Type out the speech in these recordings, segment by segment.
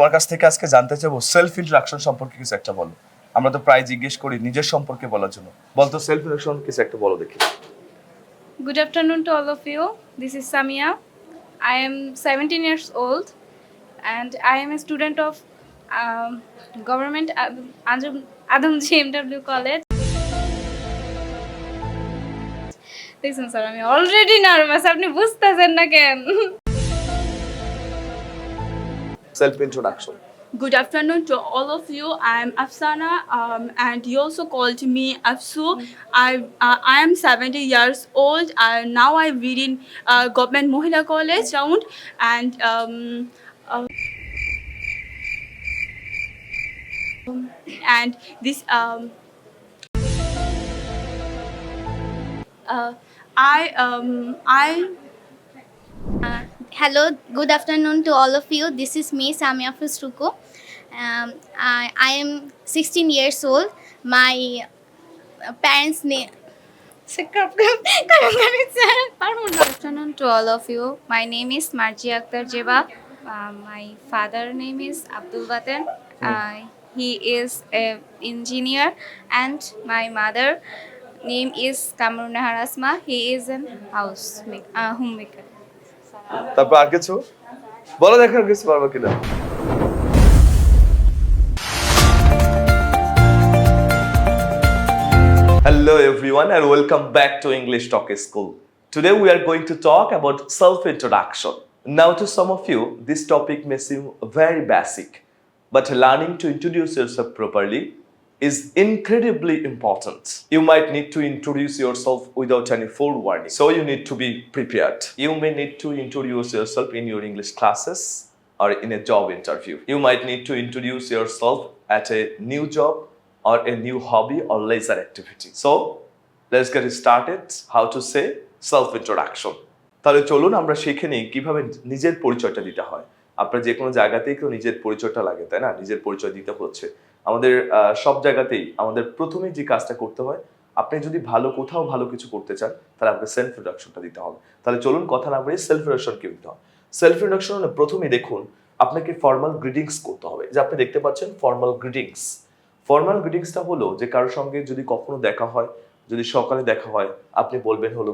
তোমার কাছ থেকে আজকে জানতে চাইবো সেলফ ইন্ট্রোডাকশন সম্পর্কে কিছু একটা বলো। আমরা তো প্রায় জিজ্ঞেস করি নিজের সম্পর্কে বলার জন্য, বলতো সেলফ ইন্ট্রোডাকশন কিছু একটা বলো দেখি। Good afternoon to all of you. This is Samia. I am 17 years old and I am a student of Government Adam GMW College. দেখছেন স্যার আমি অলরেডি নার্ভাস, আপনি বুঝতেছেন না কেন? Self introduction. Good afternoon to all of you. I am Afsana, and you also called me Afsu. I am 70 years old. Now I read in Government Mohila College round, and and this I Hello, good afternoon to all of you. This is me, Samia Fusruko. I am 16 years old. My parents' name. Good afternoon to all of you. My name is Marji Akhtar Jeba. My father name is Abdul Baten. He is an engineer, and my mother name is Kamruna Harasma. He is an homemaker. তারপর আর কিছু বলো, দেখার কিছু পারবো কিনা। Hello everyone and welcome back to English Talk School. Today we are going to talk about self-introduction. Now to some of you, this topic may seem very basic, but learning to introduce yourself properly is incredibly important. You might need to introduce yourself without any forewarning, so you need to be prepared. You may need to introduce yourself in your English classes or in a job interview. You might need to introduce yourself at a new job or a new hobby or leisure activity. So let's get started how to say self introduction. তাহলে চলুন আমরা শিখে নিই কিভাবে নিজের পরিচয়টা দিতে হয়। আপনার যে কোনো জায়গাতেই তো নিজের পরিচয়টা লাগে, তাই না? নিজের পরিচয় দিতে হচ্ছে আমাদের সব জায়গাতেই। আমাদের প্রথমেই যে কাজটা করতে হয়, আপনি যদি কোথাও ভালো কিছু করতে চান তাহলে আপনাকে সেলফ ইন্ট্রোডাকশনটা দিতে হবে। তাহলে চলুন কথা না বলে সেলফ ইন্ট্রোডাকশন কি দিতে হয়। সেলফ ইন্ট্রোডাকশন প্রথমেই দেখুন আপনাকে ফর্মাল গ্রিটিংস করতে হবে। যে আপনি দেখতে পাচ্ছেন ফর্মাল গ্রিটিংস। ফর্মাল গ্রিটিংসটা হলো যে কারোর সঙ্গে যদি কখনো দেখা হয়, যদি সকালে দেখা হয় আপনি বলবেন হলো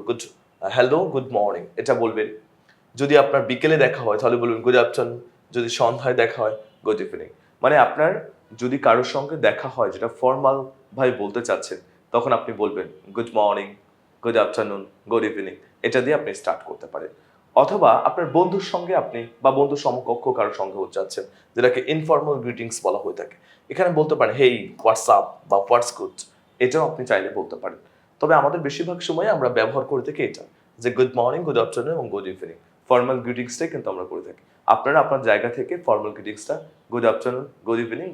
হ্যালো গুড মর্নিং, এটা বলবেন। যদি আপনার বিকেলে দেখা হয় তাহলে বলবেন গুড আফটারনুন। যদি সন্ধ্যায় দেখা হয় গুড ইভিনিং। মানে আপনার যদি কারোর সঙ্গে দেখা হয় যেটা ফর্মাল ভাবে বলতে চাচ্ছেন, তখন আপনি বলবেন good morning, good afternoon, good evening. এটা দিয়ে আপনি স্টার্ট করতে পারেন। অথবা আপনার বন্ধুর সঙ্গে আপনি বা বন্ধু সমকক্ষ কারোর সঙ্গে চাচ্ছেন, যেটাকে ইনফর্মাল গ্রিটিংস বলা হয়ে থাকে। এখানে বলতে পারেন হেই হোয়াটসঅ্যাপ বা হোয়াটস গুড, এটাও আপনি চাইলে বলতে পারেন। তবে আমাদের বেশিরভাগ সময় আমরা ব্যবহার করে থাকি এটা, যে গুড মর্নিং, গুড আফটারনুন এবং গুড ইভিনিং। ফর্মাল গ্রিটিংসটাই কিন্তু আমরা করে থাকি। আপনারা আপনার জায়গা থেকে ফর্মাল গ্রিটিংসটা good afternoon, good evening,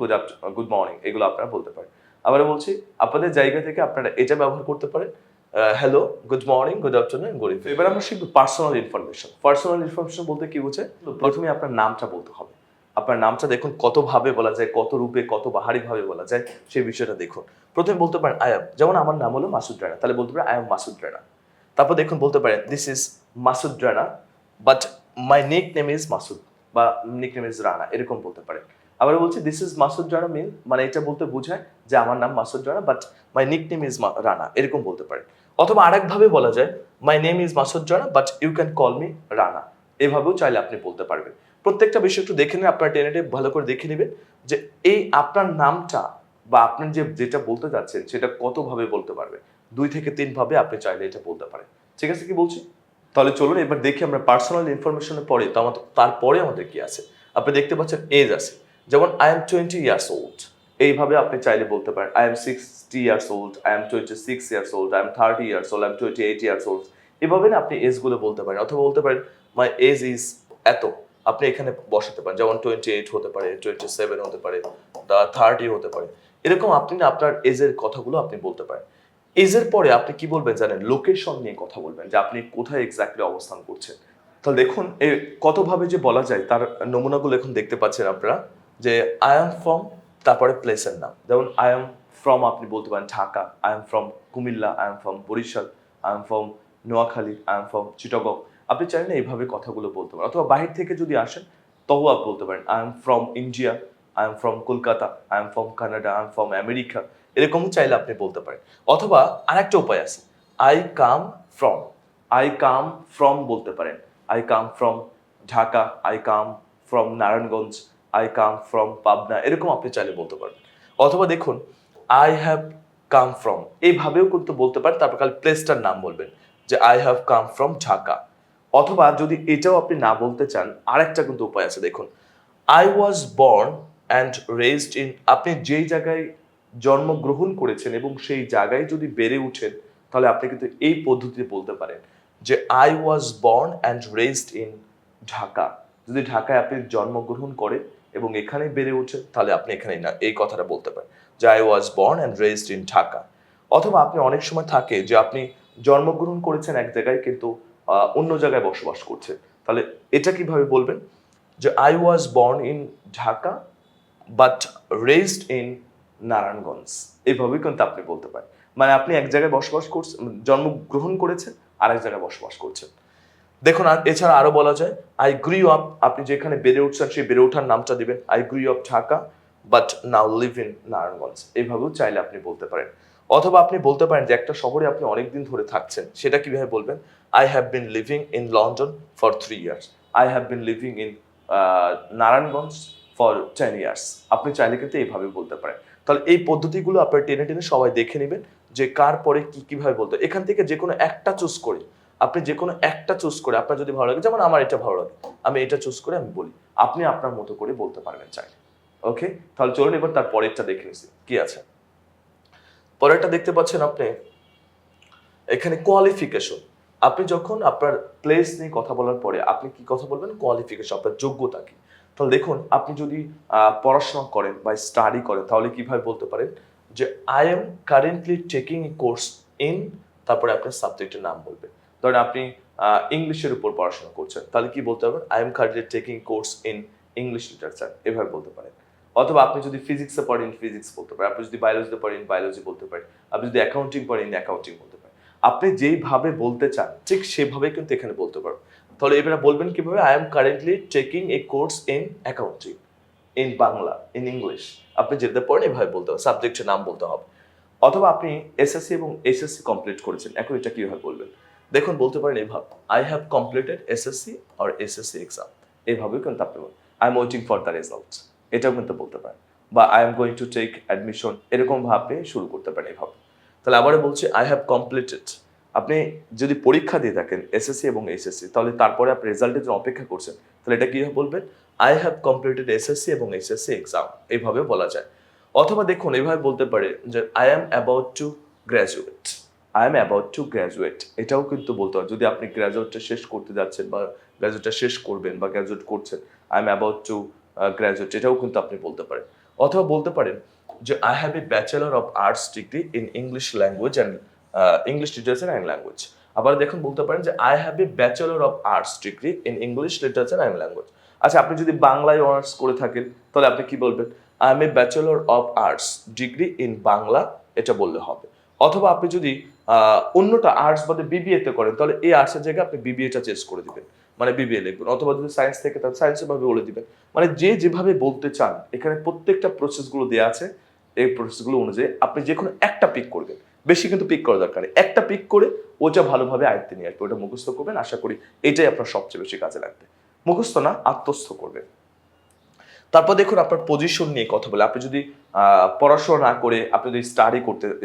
good morning এগুলো আপনারা বলতে পারেন। আবার বলছি, আপনাদের জায়গা থেকে আপনারা এটা ব্যবহার করতে পারেন, hello good morning, good afternoon, good evening. এবার আমরা শিখবো পার্সোনাল ইনফরমেশন। পার্সোনাল ইনফরমেশন বলতে কি বোঝে? প্রথমে আপনার নামটা বলতে হবে। আপনার নামটা দেখুন কত ভাবে বলা যায়, কত রূপে, কত বাহারি ভাবে বলা যায়, সেই বিষয়টা দেখুন। প্রথমে বলতে পারেন আই এম, যেমন আমার নাম হলো মাসুদ রানা, তাহলে বলতে পারেন আই এম মাসুদ রানা। তারপর দেখুন বলতে পারেন this is Masud Rana but my nick name is Masud বা নিক নেম ইজ রানা, এরকম বলতে পারেন। আবার বলছি দিস ইজ মাসুদ রানা মানে এটা বলতে বোঝায় যে আমার নাম Masud Rana but my nick name is Rana, এরকম বলতে পারেন। অথবা আরেকভাবে বলা যায় my name is Masud Rana but you can call me Rana, এভাবেও চাইলে আপনি বলতে পারবেন। প্রত্যেকটা বিষয় একটু দেখে নিন, আপনার টেনেটিভ ভালো করে দেখে নেবেন যে এই আপনার নামটা বা আপনি যেটা বলতে যাচ্ছেন সেটা কতভাবে বলতে পারবেন। 2 থেকে 3 ভাবে আপনি চাইলে এটা বলতে পারেন। ঠিক আছে কি বলছি? তাহলে চলুন এবার দেখি আমরা পার্সোনাল ইনফরমেশনের পরে তারপরে আমাদের কি আছে। আপনি দেখতে পাচ্ছেন এজ আছে, যেমন আই এম 20 ইয়ার্স ওল্ড, এইভাবে আপনি চাইলে বলতে পারেন I M 60 years old, I am 26 years old, I am 30 years old, I am 28 years old. এভাবে না আপনি এজগুলো বলতে পারেন। অথবা বলতে পারেন মাই এজ ইজ এত, আপনি এখানে বসাতে পারেন। যেমন 28 হতে পারে, 27 হতে পারে, 30 হতে পারে। এরকম আপনি না আপনার এজের কথাগুলো আপনি বলতে পারেন। এজের পরে আপনি কি বলবেন জানেন? লোকেশন নিয়ে কথা বলবেন, যে আপনি কোথায় এক্স্যাক্টলি অবস্থান করছেন। তাহলে দেখুন কতভাবে যে বলা যায় তার নমুনাগুলো এখন দেখতে পাচ্ছেন আপনারা। যে আই এম ফ্রম, তারপরে প্লেসের নাম, যেমন আই এম ফ্রম আপনি বলতে পারেন Dhaka, I am from Comilla, I am from Barishal, I am from Noakhali, I am from Chittagong. আপনি চাইলে এইভাবে কথাগুলো বলতে পারেন। অথবা বাহির থেকে যদি আসেন তবু আপনি বলতে পারেন I am from India, I am from Kolkata, I am from Canada, I am from America, এরকম চাইলে আপনি বলতে পারেন। অথবা আরেকটা উপায় আছে, I come from, I come from বলতে পারেন, I come from Dhaka, I come from Narayanganj, I come from Pabna, এরকম আপনি চাইলে বলতে পারেন। অথবা দেখুন আই হ্যাভ কাম ফ্রম, এইভাবেও কিন্তু বলতে পারেন, তারপর খালি প্লেসটার নাম বলবেন যে I have come from Dhaka. অথবা যদি এটাও আপনি না বলতে চান, আরেকটা কিন্তু উপায় আছে, দেখুন I was born and raised in, আপনি যেই জায়গায় জন্মগ্রহণ করেছেন এবং সেই জায়গায় যদি বেড়ে উঠেন, তাহলে আপনি কিন্তু এই পদ্ধতিতে বলতে পারেন যে I was born and raised in Dhaka. যদি ঢাকায় আপনি জন্মগ্রহণ করেন এবং এখানে বেড়ে ওঠেন, তাহলে আপনি এখানে না এই কথাটা বলতে পারেন যে I was born and raised in Dhaka. অথবা আপনি অনেক সময় থাকে যে আপনি জন্মগ্রহণ করেছেন এক জায়গায় কিন্তু অন্য জায়গায় বসবাস করছেন, তাহলে এটা কিভাবে বলবেন যে I was born in Dhaka but raised in Narayanganj, এইভাবেই কিন্তু আপনি বলতে পারেন। মানে আপনি এক জায়গায় বসবাস করছেন, জন্মগ্রহণ করেছেন, আরেক জায়গায় বসবাস করছেন। দেখুন আর এছাড়া আরো বলা যায় আই গ্রিউ আপ, আপনি যেখানে বেড়ে উঠছেন সেই বেড়ে ওঠার নামটা দিবেন, I grew up Dhaka but now live in Narayanganj, এইভাবেও চাইলে আপনি বলতে পারেন। অথবা আপনি বলতে পারেন যে একটা শহরে আপনি অনেকদিন ধরে থাকছেন, সেটা কিভাবে বলবেন, I have been living in London for 3 years, I have been living in Narayanganj for 10 years, আপনি চাইলে কিন্তু এইভাবে বলতে পারেন। তাহলে এই পদ্ধতিগুলো আপনার টেনে টেনে সবাই দেখে নেবেন যে কার পরে কি কিভাবে বলতে, এখান থেকে যে কোনো একটা চুজ করে, আপনি যে কোনো একটা চুজ করে, আপনার যদি ভালো লাগে, যেমন আমার এটা ভালো লাগে, আমি এটা চুজ করে আমি বলি, আপনি আপনার মতো করে বলতে পারবেন চাইলে। ওকে, তাহলে চলুন এবার তার পরেরটা দেখে নিচ্ছি কি আছে। পরেরটা দেখতে পাচ্ছেন আপনি এখানে কোয়ালিফিকেশন। আপনি যখন আপনার প্লেস নিয়ে কথা বলার পরে আপনি কি কথা বলবেন, কোয়ালিফিকেশন, আপনার যোগ্যতা কি। তাহলে দেখুন আপনি যদি পড়াশোনা করেন বা স্টাডি করেন, তাহলে কিভাবে বলতে পারেন যে I am currently taking a course in, তারপরে আপনার সাবজেক্টের নাম বলবেন। ধরেন আপনি ইংলিশের উপর পড়াশোনা করছেন, তাহলে কি বলতে পারবেন, I am currently taking course in English literature, এভাবে বলতে পারেন। অথবা আপনি যদি ফিজিক্সে পড়েন ফিজিক্স বলতে পারেন, আপনি যদি বায়োলজিতে পড়েন বায়োলজি বলতে পারেন, আপনি যদি অ্যাকাউন্টিং পড়েন অ্যাকাউন্টিং বলতে পারেন। আপনি যেইভাবে বলতে চান ঠিক সেভাবে কিন্তু এখানে বলতে পারবেন। তাহলে এবারে বলবেন কিভাবে, I am currently taking a course in accounting in Bangla in English, আপনি যেতে পারেন এভাবে বলতে হবে, সাবজেক্টের নাম বলতে হবে। অথবা আপনি এসএসসি এবং এসএসসি কমপ্লিট করেছেন, এখন এটা কিভাবে বলবেন, দেখুন বলতে পারেন এভাবে, I have completed SSC or SSC exam, এইভাবেও কিন্তু আপনি বলবেন, I am waiting for the result, এটাও কিন্তু বলতে পারেন। বা I am going to take admission, এরকম ভাবে শুরু করতে পারেন এভাবে। তাহলে আবারও বলছি আই হ্যাভ কমপ্লিটেড, আপনি যদি পরীক্ষা দিয়ে থাকেন এসএসসি এবং এসএসসি, তাহলে তারপরে আপনি রেজাল্টের জন্য অপেক্ষা করছেন, তাহলে এটা কিভাবে বলবেন, আই হ্যাভ কমপ্লিটেড এসএসসি এবং এসএসসি এক্সাম, এইভাবে বলা যায়। অথবা দেখুন এইভাবে বলতে পারে যে I am about to graduate, I am about to graduate, এটাও কিন্তু বলতে হয় যদি আপনি গ্র্যাজুয়েটটা শেষ করতে যাচ্ছেন বা গ্র্যাজুয়েটটা শেষ করবেন বা গ্র্যাজুয়েট করছেন, I am about to graduate, এটাও কিন্তু আপনি বলতে পারেন। অথবা বলতে পারেন যে I have a bachelor of arts degree in English language and English literature and language. আবার দেখুন বলতে পারেন যে I have a bachelor of arts degree in English literature and language. আচ্ছা আপনি যদি বাংলায় অনার্স করে থাকেন, তাহলে আপনি কি বলবেন, I M A bachelor of arts degree in Bangla, এটা বললে হবে। অথবা আপনি যদি অন্যটা আর্টস বাদে বিবিএতে করেন, তাহলে এই আর্টসের জায়গায় আপনি বিবিএটা চেঞ্জ করে দিবেন, মানে বিবিএ লিখবেন। অথবা যদি সায়েন্স থেকে তাহলে সায়েন্সের ভাবে বলে দিবেন, মানে যে যেভাবে বলতে চান, এখানে প্রত্যেকটা প্রসেসগুলো দেওয়া আছে, এই প্রসেসগুলো অনুযায়ী আপনি যে কোনো একটা পিক করবেন, বেশি কিন্তু পিক করা দরকার নেই, একটা পিক করে ওটা ভালোভাবে আয়ত্তে নিয়ে আসবে, ওটা মুখস্থ করবেন, আশা করি এটাই আপনার সবচেয়ে বেশি কাজে লাগবে। মুখস্থ না, আত্মস্থ করবেন। তারপর দেখুন আপনার পজিশন নিয়ে কথা বলে, আপনি যদি পড়াশোনা না করে আপনি যদি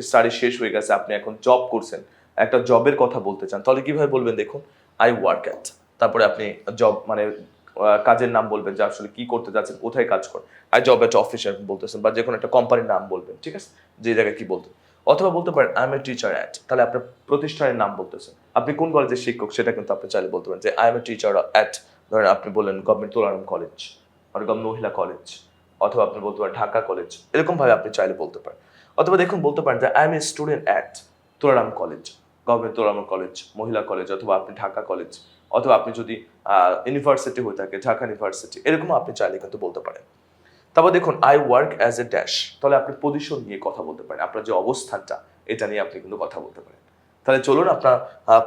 স্টাডি শেষ হয়ে গেছে, আপনি এখন জব করছেন, একটা জবের কথা বলতে চান, তাহলে কিভাবে বলবেন, দেখুন আই ওয়ার্ক অ্যাট, তারপরে আপনি জব মানে কাজের নাম বলবেন যে আসলে কি করতে যাচ্ছেন, কোথায় কাজ করেন, আই জব অ্যাট অফিসে বলতেছেন, বা যে কোনো একটা কোম্পানির নাম বলবেন, ঠিক আছে, যে জায়গায় কি বলতেন। অথবা বলতে পারেন I M a teacher at, তাহলে আপনার প্রতিষ্ঠানের নাম বলতেছেন, আপনি কোন কলেজের শিক্ষক সেটা কিন্তু আপনি চাইলে বলতে পারেন যে I M a teacher at, ধরেন আপনি বললেন গভর্নমেন্ট তোলারাম কলেজ, গভর্নমেন্ট মহিলা কলেজ, অথবা আপনি বলতে পারেন ঢাকা কলেজ, এরকম ভাবে আপনি চাইলে বলতে পারেন। অথবা দেখুন বলতে পারেন যে I M a student at Tolaram college, government Tolaram college মহিলা কলেজ, অথবা আপনি ঢাকা কলেজ, অথবা আপনি যদি ইউনিভার্সিটি হয়ে থাকে ঢাকা ইউনিভার্সিটি, এরকম আপনি চাইলে কিন্তু বলতে পারেন। তারপর দেখুন I work as a dash, তাহলে আপনি পজিশন নিয়ে কথা বলতে পারেন, আপনার যে অবস্থানটা এটা নিয়ে আপনি কিন্তু কথা বলতে পারেন। তাহলে চলুন আপনার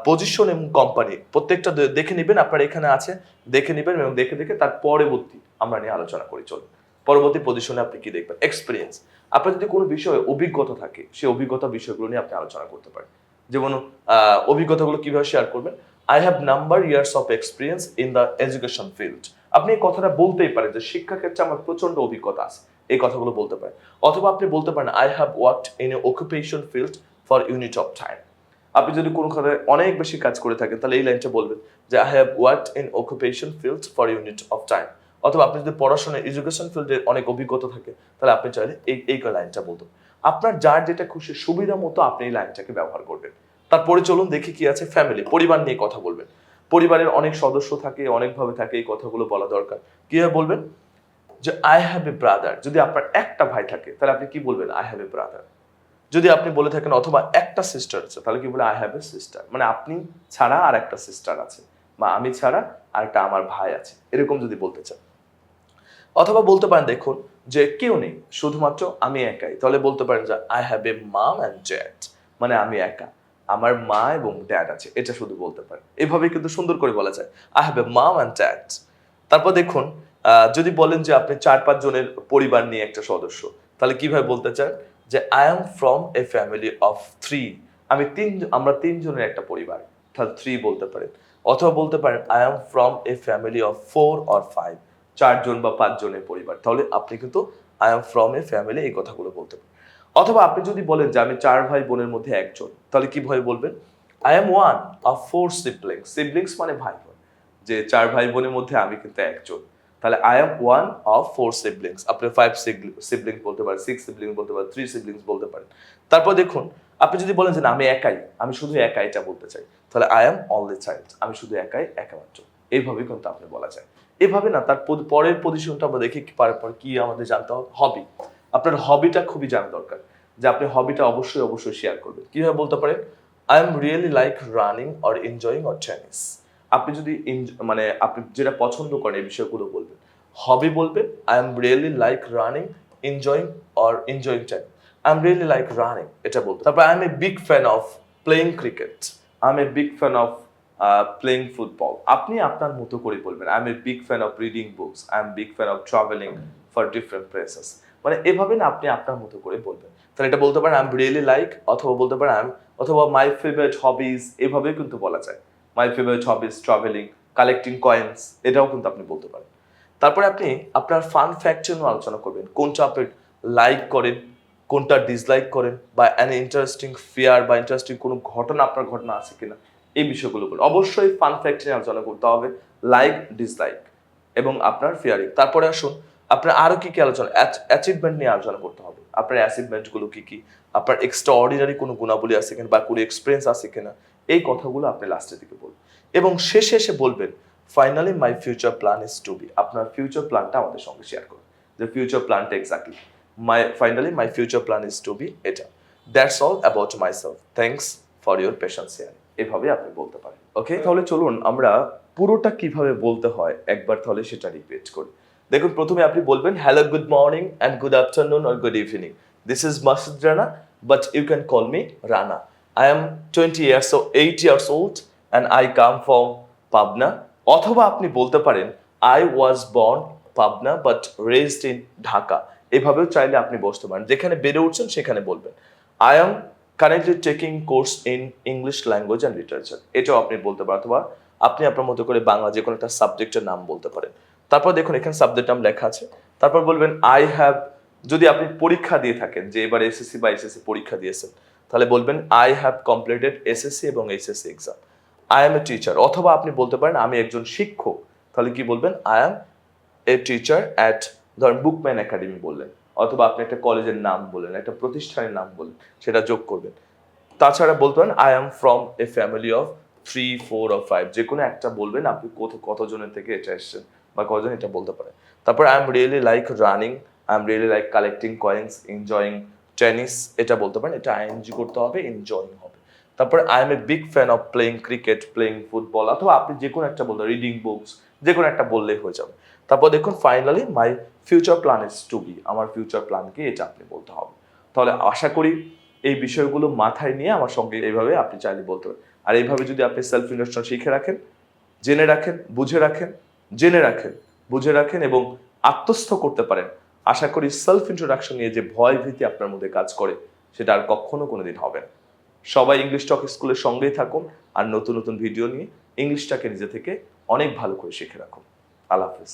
পজিশন এবং কোম্পানি প্রত্যেকটা দেখে নেবেন, আপনার এখানে আছে, দেখে নেবেন এবং দেখে দেখে তার পরবর্তী আমরা নিয়ে আলোচনা করি। চলুন পরবর্তী পজিশনে আপনি কি দেখবেন? এক্সপিরিয়েন্স। আপনার যদি কোনো বিষয়ে অভিজ্ঞতা থাকে, সেই অভিজ্ঞতা বিষয়গুলো নিয়ে আপনি আলোচনা করতে পারেন। যেমন অভিজ্ঞতাগুলো কিভাবে শেয়ার করবেন? I have number years of experience in the education field. আপনি এই কথাটা বলতেই পারেন যে শিক্ষাক্ষেত্রে আমার প্রচন্ড অভিজ্ঞতা আছে, এই কথাগুলো বলতে পারেন। অথবা আপনি বলতে পারেন I have worked in a occupation field for unit of time. আপনি যদি কোনো খাতে অনেক বেশি কাজ করে থাকেন তাহলে এই লাইনটা বলবেন যে I have worked in occupation field for unit of time. অথবা আপনি যদি পড়াশোনায় এডুকেশন ফিল্ডে অনেক অভিজ্ঞতা থাকে তাহলে আপনি চাইলে এই লাইনটা বলতেন। আপনার যার যেটা খুশি সুবিধা মতো আপনি এই লাইনটাকে ব্যবহার করবেন। তারপরে চলুন দেখি কি আছে। ফ্যামিলি, পরিবার নিয়ে কথা বলবেন। পরিবারের অনেক সদস্য থাকে, অনেকভাবে থাকে, এই কথাগুলো বলা দরকার। কিভাবে বলবেন? যে আই হ্যাভ এ ব্রাদার। যদি আপনার একটা ভাই থাকে তাহলে আপনি কি বলবেন? I have A brother. যদি আপনি বলে থাকেন অথবা একটা সিস্টার আছে তাহলে কি বলে? I have A sister. মানে আপনি ছাড়া আর একটা সিস্টার আছে, বা আমি ছাড়া আর একটা আমার ভাই আছে, এরকম যদি বলতে চান। অথবা বলতে পারেন দেখুন যে কেউ নেই, শুধুমাত্র আমি একাই, তাহলে বলতে পারেন যে I have a mum and dad. মানে আমি একা, আমার মা এবং ড্যাড আছে, এটা শুধু বলতে পারেন। এভাবে কিন্তু সুন্দর করে বলা যায় I have a mum and dad. তারপর দেখুন যদি বলেন যে আপনি 4-5 জনের পরিবার নিয়ে একটা সদস্য, তাহলে কিভাবে বলতে চান? যে I am from a family of 3। আমরা 3 জনের একটা পরিবার, তাহলে 3 বলতে পারেন। অথবা বলতে পারেন I am from a family of 4 or 5, 4 জন বা 5 জনের পরিবার, তাহলে আপনি কিন্তু I am from a family এই কথাগুলো বলতে পারেন। অথবা আপনি যদি বলেন যে আমি 4 ভাই বোনের মধ্যে একজন, তাহলে কিভাবে বলবেন? I M one of 4 siblings. Siblings মানে ভাই বোন, যে 4 ভাই বোনের মধ্যে আমি কিন্তু একজন, তাহলে I am one of 4 siblings. আপনি 5 সিবলিংস বলতে পারেন, 6 সিবলিংস বলতে পারেন, 3 সিবলিংস বলতে পারেন। তারপর দেখুন আপনি যদি বলেন যে না আমি একাই, আমি শুধু একাই এটা বলতে চাই, তাহলে আই এম অনলি চাইল্ড। আমি শুধু একাই, একামাত্র। এইভাবে কিন্তু আপনি বলা যায়। এভাবে না, তার পরের পজিশনটা আমরা দেখি পর কি আমাদের জানতে হবে। হবি। আপনার হবিটা খুবই জানা দরকার, যে আপনি হবিটা অবশ্যই শেয়ার করবেন। কিভাবে বলতে পারেন? I am really like running or enjoying or tennis. আপনি যদি মানে আপনি যেটা পছন্দ করেন এই বিষয়গুলো বলবেন। হবি বলবেন I am really like running, enjoying or enjoying tennis. I am really like running, এটা বলবেন। তারপর I M a big fan of playing cricket. I M a big fan of playing football. আপনি আপনার মতো করে বলবেন। I M a big fan of reading books. I am big fan of travelling for different places. মানে এভাবে না আপনি আপনার মতো করে বলবেন। তাহলে এটা বলতে পারেন আই এম রিয়েলি লাইক, অথবা বলতে পারেন অথবা মাই ফেভারিট হবিজ, এভাবেও কিন্তু বলা যায়। My favourite hobbies travelling, collecting coins, এটাও কিন্তু আপনি বলতে পারেন। তারপরে আপনি আপনার ফান ফ্যাক্ট নিয়ে আলোচনা করবেন। কোনটা আপনি লাইক করেন, কোনটা ডিসলাইক করেন, বা অ্যান ইন্টারেস্টিং ফিয়ার বা ইন্টারেস্টিং কোনো আপনার ঘটনা আছে কিনা, এই বিষয়গুলো বলুন। অবশ্যই ফান ফ্যাক্ট নিয়ে আলোচনা করতে হবে, লাইক, ডিসলাইক এবং আপনার ফিয়ারিং। তারপরে আসুন আপনার আরো কি আলোচনা, অ্যাচিভমেন্ট নিয়ে আলোচনা করতে হবে। আপনার অ্যাচিভমেন্টগুলো কি, আপনার এক্সট্রা অর্ডিনারি কোনো গুণাবলী আছে কিনা বা কোনো এক্সপিরিয়েন্স আছে কিনা, এই কথাগুলো আপনি লাস্টের দিকে বলবেন। এবং শেষে এসে বলবেন finally my future plan is to be. আপনার ফিউচার প্ল্যানটা আমাদের সঙ্গে শেয়ার করুন, যে ফিউচার প্ল্যানটা exactly my future plan is to be এটা। That's all about my self, thanks for your patience here. এভাবে আপনি বলতে পারেন। ওকে, তাহলে চলুন আমরা পুরোটা কিভাবে বলতে হয় একবার তাহলে সেটা রিপিট করি। দেখুন প্রথমে আপনি বলবেন hello, good morning and good afternoon or good evening. This is Masud Rana, but you can call me Rana. I am 8 years old and I come from Pabna. অথবা আপনি বলতে পারেন I was born Pabna but raised in Dhaka. এভাবেও চাইলে আপনি বসতে পারেন, যেখানে বেড়ে উঠছেন সেখানে বলবেন। I am currently taking course in English language and literature. এটাও আপনি বলতে পারেন। অথবা আপনি আপনার মতো করে বাংলা যে কোনো একটা সাবজেক্টের নাম বলতে পারেন। তারপর দেখুন এখানে সাবজেক্ট নাম লেখা আছে। তারপর বলবেন I have, যদি আপনি পরীক্ষা দিয়ে থাকেন, যে এবার এসএসসি বা এসএসসি পরীক্ষা দিয়েছেন, তাহলে বলবেন আই হ্যাভ কমপ্লিটেড এসএসসি এবং HSC exam. I M a teacher. অথবা আপনি বলতে পারেন আমি একজন শিক্ষক, তাহলে কি বলবেন? I M a teacher at, ধরেন বুকম্যান একাডেমি বললেন। অথবা আপনি একটা কলেজের নাম বললেন, একটা প্রতিষ্ঠানের নাম বললেন, সেটা যোগ করবেন। তাছাড়া বলতে পারেন I am from a family of 3, 4 or 5, যে কোনো একটা বলবেন। আপনি কতজনের থেকে এটা এসছেন বা কতজন, এটা বলতে পারেন। তারপর I am really like running, I am really like collecting coins, enjoying tennis, এটা বলতে পারেন। এটা আইএনজি করতে হবে, এনজয়িং হবে। তারপর I M a big fan of playing cricket, playing football, অথবা আপনি যে কোনো একটা বলতে, রিডিং বুকস, যে কোনো একটা বললেই হয়ে যাবে। তারপর দেখুন finally my future plan is to be. আমার ফিউচার প্ল্যান কি, এটা আপনি বলতে হবে। তাহলে আশা করি এই বিষয়গুলো মাথায় নিয়ে আমার সঙ্গে এইভাবে আপনি চাইলে বলতে পারেন। আর এইভাবে যদি আপনি সেলফ ইন্ট্রোডাকশন শিখে রাখেন, জেনে রাখেন, বুঝে রাখেন, জেনে রাখেন, বুঝে রাখেন এবং আত্মস্থ করতে পারেন, আশা করি সেলফ ইন্ট্রোডাকশন নিয়ে যে ভয় ভীতি আপনার মধ্যে কাজ করে সেটা আর কখনো কোনোদিন হবে না। সবাই ইংলিশ টক স্কুলের সঙ্গেই থাকুন আর নতুন নতুন ভিডিও নিয়ে ইংলিশটাকে নিজে থেকে অনেক ভালো করে শিখে রাখুন। আল্লাহ হাফেজ।